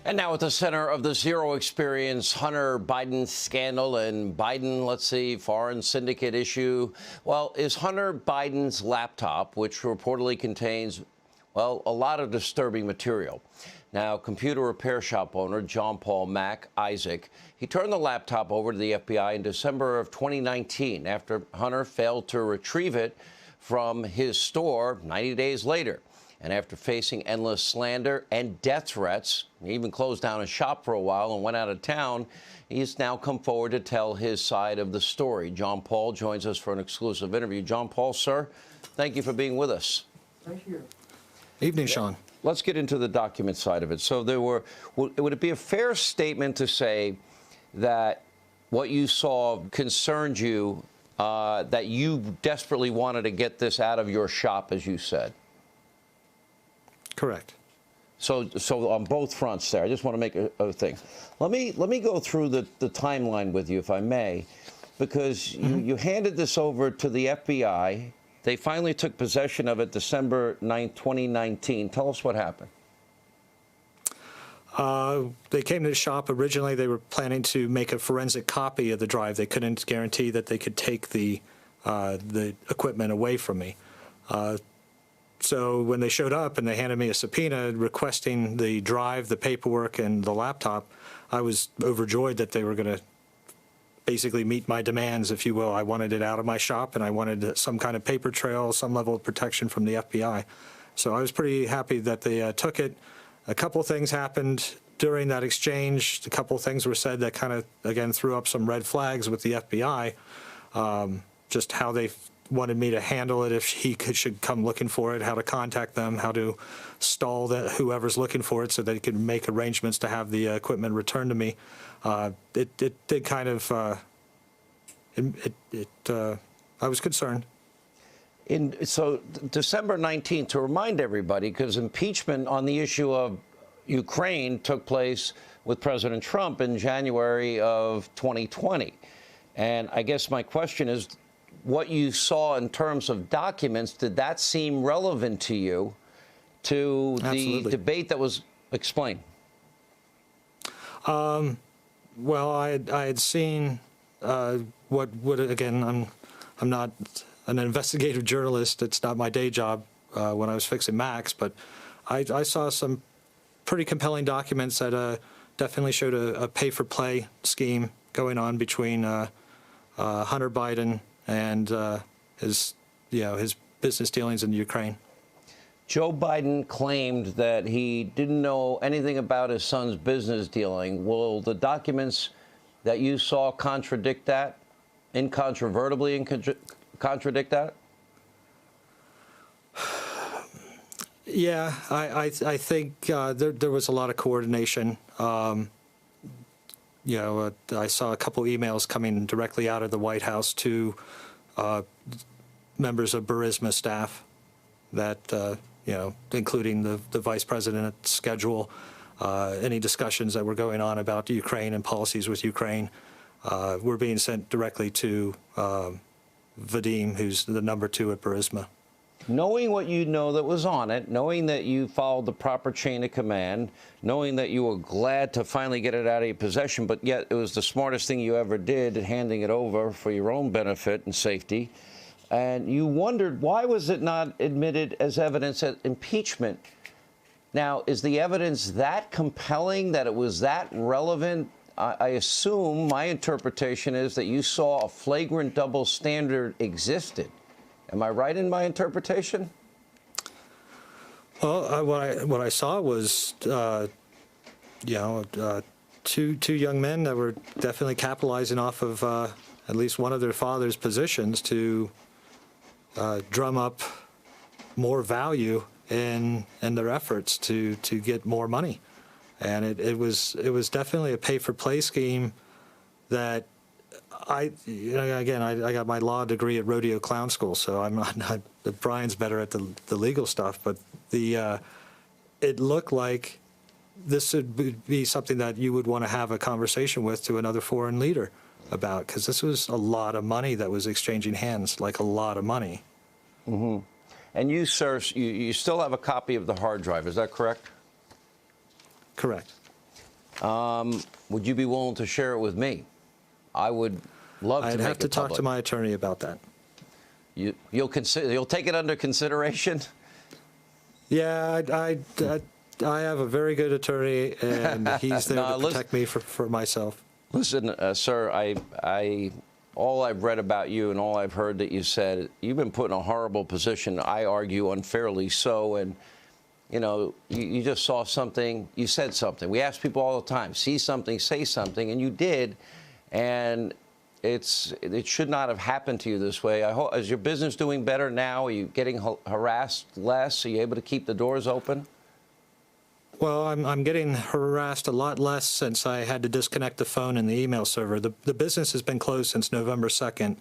And now at the center of the Zero Experience, Hunter Biden scandal and Biden, let's see, foreign syndicate issue. Well, is Hunter Biden's laptop, which reportedly contains, well, a lot of disturbing material. Now, computer repair shop owner John Paul Mac Isaac, he turned the laptop over to the FBI in December of 2019 after Hunter failed to retrieve it from his store 90 days later. And after facing endless slander and death threats, he even closed down his shop for a while and went out of town. He's now come forward to tell his side of the story. John Paul joins us for an exclusive interview. John Paul, sir, thank you for being with us. Thank you. Evening, Sean. Let's get into the document side of it. So would it be a fair statement to say that what you saw concerned you, that you desperately wanted to get this out of your shop, as you said? Correct. So on both fronts there, I just want to make a thing. Let me go through the timeline with you, if I may, because you handed this over to the FBI. They finally took possession of it December 9th, 2019. Tell us what happened. They came to the shop. Originally, they were planning to make a forensic copy of the drive. They couldn't guarantee that they could take the equipment away from me. So when they showed up and they handed me a subpoena requesting the drive, the paperwork, and the laptop, I was overjoyed that they were going to basically meet my demands, if you will. I wanted it out of my shop, and I wanted some kind of paper trail, some level of protection from the FBI. So I was pretty happy that they took it. A couple of things happened during that exchange. A couple of things were said that kind of, again, threw up some red flags with the FBI, just how they wanted me to handle it if should come looking for it, how to contact them, how to stall whoever's looking for it so they could make arrangements to have the equipment returned to me. It did kind of, I was concerned. So December 19th, to remind everybody, because impeachment on the issue of Ukraine took place with President Trump in January of 2020. And I guess my question is, what you saw in terms of documents, did that seem relevant to you, to Absolutely. the debate that was explained? Well, I had seen what would, again, I'm not an investigative journalist. It's not my day job when I was fixing Macs, but I saw some pretty compelling documents that definitely showed a pay-for-play scheme going on between Hunter Biden and his business dealings in Ukraine. Joe Biden claimed that he didn't know anything about his son's business dealing. Will the documents that you saw contradict that, incontrovertibly contradict that? Yeah, I think there was a lot of coordination. I saw a couple emails coming directly out of the White House to members of Burisma staff that, including the vice president's schedule, any discussions that were going on about Ukraine and policies with Ukraine were being sent directly to Vadim, who's the number 2 at Burisma. Knowing what you know that was on it, knowing that you followed the proper chain of command, knowing that you were glad to finally get it out of your possession, but yet it was the smartest thing you ever did, handing it over for your own benefit and safety, and you wondered, why was it not admitted as evidence at impeachment? Now, is the evidence that compelling, that it was that relevant? I assume, my interpretation is that you saw a flagrant double standard existed. Am I right in my interpretation? Well, what I saw was, two young men that were definitely capitalizing off of at least one of their father's positions to drum up more value in their efforts to get more money, and it was definitely a pay-for-play scheme that. I got my law degree at Rodeo Clown School, so I'm not Brian's better at the legal stuff, but it looked like this would be something that you would want to have a conversation with to another foreign leader about, because this was a lot of money that was exchanging hands, like a lot of money. Mm-hmm. And you, sir, you still have a copy of the hard drive, is that correct? Correct. Would you be willing to share it with me? I would love to I'd make have to it talk public. to my attorney about that. You'll take it under consideration? Yeah, I have a very good attorney, and he's there No, to protect me for myself. Listen, sir, all I've read about you and all I've heard that you said, you've been put in a horrible position, I argue unfairly so, and you know, you just saw something, you said something. We ask people all the time, see something, say something, and you did, and it should not have happened to you this way. I hope, is your business doing better now? Are you getting harassed less? Are you able to keep the doors open? Well, I'm getting harassed a lot less since I had to disconnect the phone and the email server. The business has been closed since November 2nd.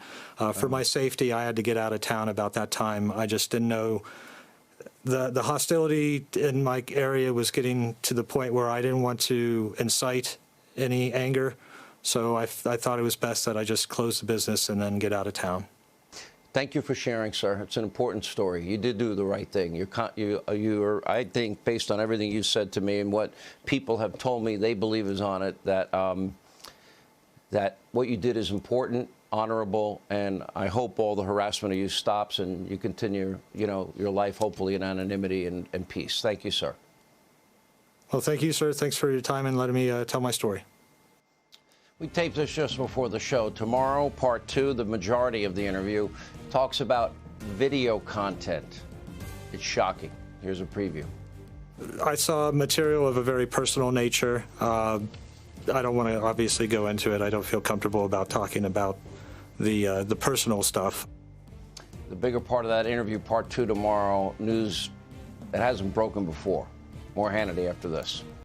For my safety, I had to get out of town about that time. I just didn't know. The hostility in my area was getting to the point where I didn't want to incite any anger. So I thought it was best that I just close the business and then get out of town. Thank you for sharing, sir. It's an important story. You did do the right thing. You're, I think, based on everything you said to me and what people have told me they believe is on it, that that what you did is important, honorable, and I hope all the harassment of you stops and you continue, you know, your life hopefully in anonymity and peace. Thank you, sir. Well, thank you, sir. Thanks for your time and letting me tell my story. We taped this just before the show. Tomorrow, part 2, the majority of the interview, talks about video content. It's shocking. Here's a preview. I saw material of a very personal nature. I don't want to obviously go into it. I don't feel comfortable about talking about the personal stuff. The bigger part of that interview, part 2 tomorrow, news that hasn't broken before. More Hannity after this.